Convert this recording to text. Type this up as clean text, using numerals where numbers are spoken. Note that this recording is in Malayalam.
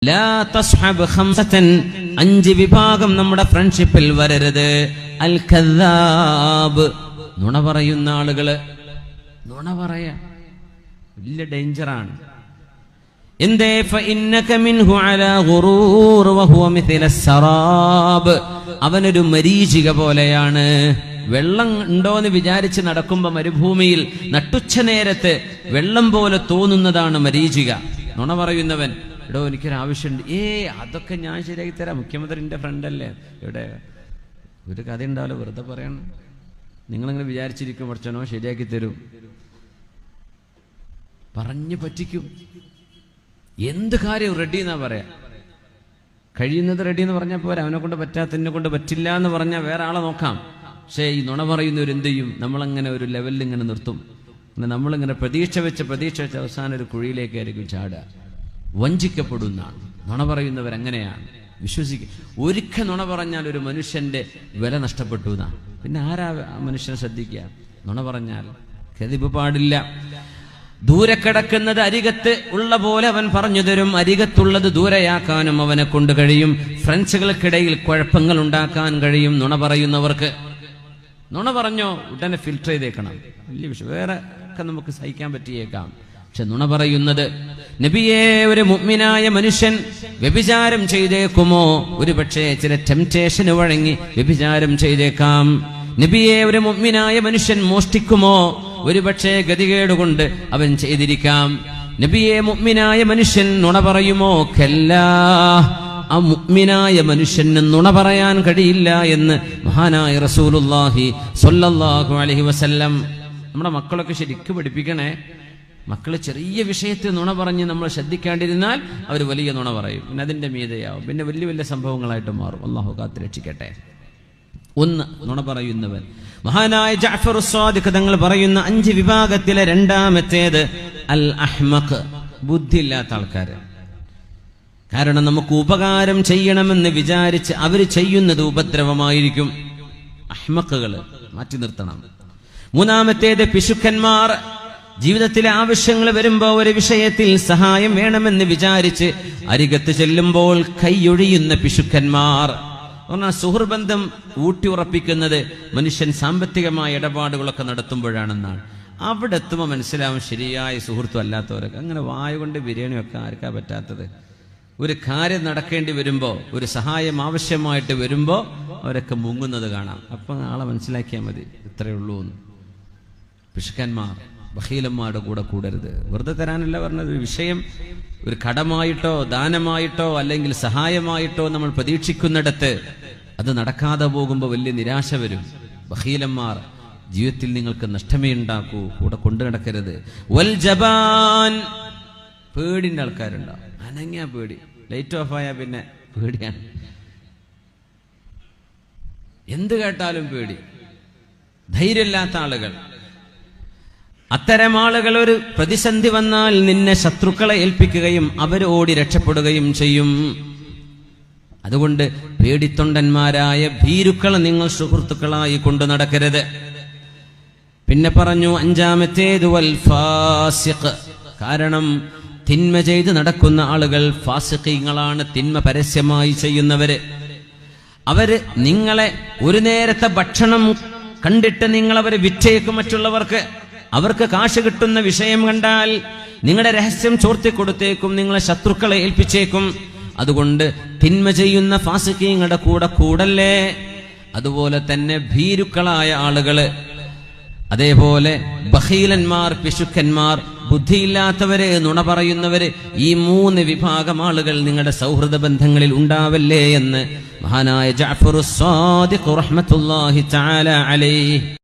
ലാ തസ്ഹബ് ഖംസതൻ, 5 വിഭാഗം നമ്മുടെ ഫ്രണ്ട്ഷിപ്പിൽ വരരുത്. അൽ കദ്ദാബ്, നുണ പറയുന്ന ആളുകള്. നുണ പറയാ വലിയ ഡേഞ്ചറാണ്. എന്തേ? ഫഇന്നക മിൻഹു അലാ ഗുറൂർ വഹുവ മിഥല സറാബ്, അവനൊരു മരീചിക പോലെയാണ്. വെള്ളം ഉണ്ടോന്ന് വിചാരിച്ച് നടക്കുമ്പോ മരുഭൂമിയിൽ നട്ടുച്ച നേരത്ത് വെള്ളം പോലെ തോന്നുന്നതാണ് മരീചിക. നുണ പറയുന്നവൻ, എടോ എനിക്കൊരാവശ്യമുണ്ട്, അതൊക്കെ ഞാൻ ശരിയാക്കി തരാം, മുഖ്യമന്ത്രിന്റെ ഫ്രണ്ടല്ലേ, ഇവിടെ ഒരു കഥ ഉണ്ടാവില്ല, വെറുതെ പറയണം. നിങ്ങളിങ്ങനെ വിചാരിച്ചിരിക്കും പഠിച്ചനോ ശരിയാക്കി തരും, പറഞ്ഞു പറ്റിക്കും. എന്ത് കാര്യം റെഡി എന്നാ പറയാ. കഴിയുന്നത് റെഡി എന്ന് പറഞ്ഞാൽ പോരാ, അവനെ കൊണ്ട് പറ്റാത്തതിനെ കൊണ്ട് പറ്റില്ല എന്ന് പറഞ്ഞാൽ വേറെ ആളെ നോക്കാം. പക്ഷേ ഈ നുണ പറയുന്നവർ എന്ത് ചെയ്യും? നമ്മളങ്ങനെ ഒരു ലെവലിൽ ഇങ്ങനെ നിർത്തും. നമ്മളിങ്ങനെ പ്രതീക്ഷ വെച്ച് അവസാനം ഒരു കുഴിയിലേക്കായിരിക്കും ചാടുക. വഞ്ചിക്കപ്പെടുന്നതാണ് നുണ പറയുന്നവരങ്ങനെയാണ്. വിശ്വസിക്കുക. ഒരിക്കൽ നുണ പറഞ്ഞാൽ ഒരു മനുഷ്യന്റെ വില നഷ്ടപ്പെട്ടു എന്നാണ്. പിന്നെ ആരാ മനുഷ്യനെ ശ്രദ്ധിക്കുക? നുണ പറഞ്ഞാൽ കദിബ് പാടില്ല. ദൂരെ കിടക്കുന്നത് അരികത്ത് ഉള്ള പോലെ അവൻ പറഞ്ഞു തരും, അരികത്തുള്ളത് ദൂരെയാക്കാനും അവനെ കൊണ്ട് കഴിയും. ഫ്രണ്ട്സുകൾക്കിടയിൽ കുഴപ്പങ്ങൾ ഉണ്ടാക്കാൻ കഴിയും നുണ പറയുന്നവർക്ക്. നുണ പറഞ്ഞോ ഉടനെ ഫിൽറ്റർ ചെയ്തേക്കണം. വലിയ വിഷയം. വേറെ ഒക്കെ നമുക്ക് സഹിക്കാൻ പറ്റിയേക്കാം, പക്ഷെ നുണ പറയുന്നത്. നബിയെ, ഒരു മുഅ്മിനായ മനുഷ്യൻ വ്യഭിചാരം ചെയ്തേക്കുമോ? ഒരു പക്ഷേ ചില ടെംപ്റ്റേഷന് വഴങ്ങി വ്യഭിചാരം ചെയ്തേക്കാം. നബിയെ, ഒരു മുഅ്മിനായ മനുഷ്യൻ മോഷ്ടിക്കുമോ? ഒരു പക്ഷേ ഗതികേടുകൊണ്ട് അവൻ ചെയ്തിരിക്കാം. നബിയെ, മുഅ്മിനായ മനുഷ്യൻ നുണ പറയുമോ? കല്ലാ, ആ മുഅ്മിനായ മനുഷ്യന് നുണ പറയാൻ കഴിയില്ല എന്ന് മഹാനായ റസൂലുള്ളാഹി സ്വല്ലല്ലാഹു അലൈഹി വസല്ലം. നമ്മുടെ മക്കളൊക്കെ ശരിക്കും പഠിപ്പിക്കണേ. മക്കള് ചെറിയ വിഷയത്തിൽ നുണ പറഞ്ഞ് നമ്മൾ ശ്രദ്ധിക്കാണ്ടിരുന്നാൽ അവർ വലിയ നുണ പറയും. പിന്നെ അതിന്റെ മീതയാവും, പിന്നെ വലിയ വലിയ സംഭവങ്ങളായിട്ട് മാറും. അല്ലാഹു കാത്ത് രക്ഷിക്കട്ടെ. ഒന്ന്, നുണ പറയുന്നവൻ. മഹാനായ ജഅഫർ സ്വാദിഖ് തങ്ങൾ പറയുന്ന 5 വിഭാഗത്തിലെ രണ്ടാമത്തേത് അൽ അഹ്മഖ്, ബുദ്ധിയില്ലാത്ത ആൾക്കാര്. കാരണം നമുക്ക് ഉപകാരം ചെയ്യണമെന്ന് വിചാരിച്ച് അവർ ചെയ്യുന്നത് ഉപദ്രവമായിരിക്കും. അഹ്മഖുകള് മാറ്റി നിർത്തണം. മൂന്നാമത്തേത് പിശുക്കന്മാർ. ജീവിതത്തിലെ ആവശ്യങ്ങൾ വരുമ്പോ ഒരു വിഷയത്തിൽ സഹായം വേണമെന്ന് വിചാരിച്ച് അരികത്ത് ചെല്ലുമ്പോൾ കൈയൊഴിയുന്ന പിശുക്കന്മാർ. പറഞ്ഞാൽ സുഹൃബന്ധം ഊട്ടിയുറപ്പിക്കുന്നത് മനുഷ്യൻ സാമ്പത്തികമായ ഇടപാടുകളൊക്കെ നടത്തുമ്പോഴാണെന്നാണ്. അവിടെ എത്തുമ്പോൾ മനസ്സിലാവും ശരിയായ സുഹൃത്തും അല്ലാത്തവരൊക്കെ. അങ്ങനെ വായ കൊണ്ട് ബിരിയാണി വെക്കാൻ ആർക്കാ പറ്റാത്തത്? ഒരു കാര്യം നടക്കേണ്ടി വരുമ്പോൾ, ഒരു സഹായം ആവശ്യമായിട്ട് വരുമ്പോൾ അവരൊക്കെ മുങ്ങുന്നത് കാണാം. അപ്പം ആളെ മനസ്സിലാക്കിയാൽ മതി, ഇത്രയേ ഉള്ളൂ എന്ന്. പിശുക്കന്മാർ, ബഖീലന്മാരുടെ കൂടെ കൂടരുത്. വെറുതെ തരാനല്ല പറഞ്ഞത്. ഒരു വിഷയം ഒരു കടമായിട്ടോ ദാനമായിട്ടോ അല്ലെങ്കിൽ സഹായമായിട്ടോ നമ്മൾ പ്രതീക്ഷിക്കുന്നിടത്ത് അത് നടക്കാതെ പോകുമ്പോൾ വലിയ നിരാശ വരും. ബഖീലന്മാർ ജീവിതത്തിൽ നിങ്ങൾക്ക് നഷ്ടമേ ഉണ്ടാക്കൂ. കൂടെ കൊണ്ടു നടക്കരുത്. വൽ ജബാൻ, പേടിന്റെ ആൾക്കാരുണ്ടാവും. അനങ്ങിയ പേടി, ലൈറ്റ് ഓഫ് ആയാൽ പിന്നെ പേടിയാണ്. എന്ത് കേട്ടാലും പേടി. ധൈര്യമില്ലാത്ത ആളുകൾ. അത്തരം ആളുകൾ ഒരു പ്രതിസന്ധി വന്നാൽ നിന്നെ ശത്രുക്കളെ ഏൽപ്പിക്കുകയും അവർ ഓടി രക്ഷപ്പെടുകയും ചെയ്യും. അതുകൊണ്ട് പേടിത്തൊണ്ടന്മാരായ ഭീരുക്കളെ നിങ്ങൾ സുഹൃത്തുക്കളായി കൊണ്ടു നടക്കരുത്. പിന്നെ പറഞ്ഞു അഞ്ചാമത്തേത് വൽ ഫാസിഖ്. കാരണം തിന്മ ചെയ്ത് നടക്കുന്ന ആളുകൾ ഫാസിഖീങ്ങളാണ്, തിന്മ പരസ്യമായി ചെയ്യുന്നവര്. അവര് നിങ്ങളെ ഒരു നേരത്തെ ഭക്ഷണം കണ്ടിട്ട് നിങ്ങളവരെ വിറ്റേക്കും മറ്റുള്ളവർക്ക്. അവർക്ക് കാശ് കിട്ടുന്ന വിഷയം കണ്ടാൽ നിങ്ങളുടെ രഹസ്യം ചോർത്തിക്കൊടുത്തേക്കും, നിങ്ങളെ ശത്രുക്കളെ ഏൽപ്പിച്ചേക്കും. അതുകൊണ്ട് തിന്മ ചെയ്യുന്ന ഫാസിഖീങ്ങളുടെ കൂടെ കൂടല്ലേ. അതുപോലെ തന്നെ ഭീരുക്കളായ ആളുകള്, അതേപോലെ ബഖീലന്മാർ, പിശുക്കന്മാർ, ബുദ്ധിയില്ലാത്തവര്, നുണ പറയുന്നവര്, ഈ 3 വിഭാഗം ആളുകൾ നിങ്ങളുടെ സൗഹൃദ ബന്ധങ്ങളിൽ ഉണ്ടാവല്ലേ എന്ന് മഹാനായ ജഅഫർ സ്വാദിഖ് റഹ്മത്തുള്ളാഹി തആല അലൈഹി